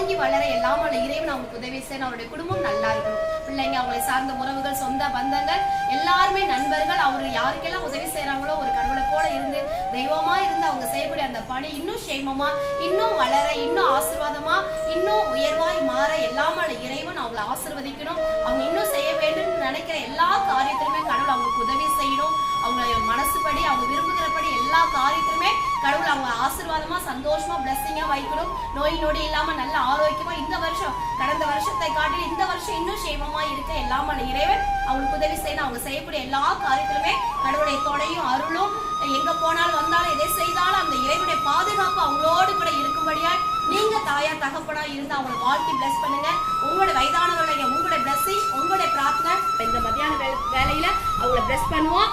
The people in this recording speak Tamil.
ஓங்கி வளர எல்லாம் வல்ல இறைவன் அவங்களுக்கு உதவி செய்யணும். அவருடைய குடும்பம் நல்லா இருக்கணும். பிள்ளைங்க, அவங்களை சார்ந்த உறவுகள், சொந்த பந்தங்கள் எல்லாருமே நண்பர்கள், அவரு யாருக்கெல்லாம் உதவி செய்யறாங்களோ ஒரு கடவுளை போல இருந்து தெய்வமா இருந்து அவங்க செய்யக்கூடிய அந்த பணி இன்னும் சேமமா, இன்னும் வளர, இன்னும் ஆசீர்வாதமா, இன்னும் உயர்வாய் மாற எல்லாம் வல்ல இறைவன் அவங்களை ஆசீர்வதிக்கணும். அவங்க இன்னும் செய்ய வேண்டும் நினைக்கிற எல்லா காரியத்திலுமே கடவுள் அவங்களுக்கு உதவி செய்யணும். அவங்க மனசுபடி, அவங்க விரும்புகிறபடி எல்லா காரியத்திலுமே கடவுள் அவங்க ஆசீர்வாதமா, சந்தோஷமா, பிளஸ்ஸிங்கா வைக்கணும். நோய் நொடி இல்லாம நல்ல ஆரோக்கியமா இந்த வருஷம் கடந்த வருஷத்தை காட்டி இந்த வருஷம் இன்னும் சேமமா இருக்க எல்லாம் வல்ல இறைவன் அவங்களுக்கு உதவி செய்யணும். அவங்க செய்யக்கூடிய எல்லா காரியத்திலுமே கடவுளுடைய துணையும் அருளும், எங்க போனாலும் வந்தாலும் எதை செய்தாலும் அந்த இறைவனுடைய பாதுகாப்பு அவங்களோடு கூட இருக்கும்படியாய் நீங்க தாயா தகப்பனா இருந்து அவங்களை வாழ்த்தி பிளஸ் பண்ணுங்க. உங்களுடைய வயதானவர்களுடைய உங்களுடைய பிளஸ்ஸிங், உங்களுடைய பிரார்த்தனை இந்த மத்தியான வேலையில அவங்களை பிளஸ் பண்ணுவோம்.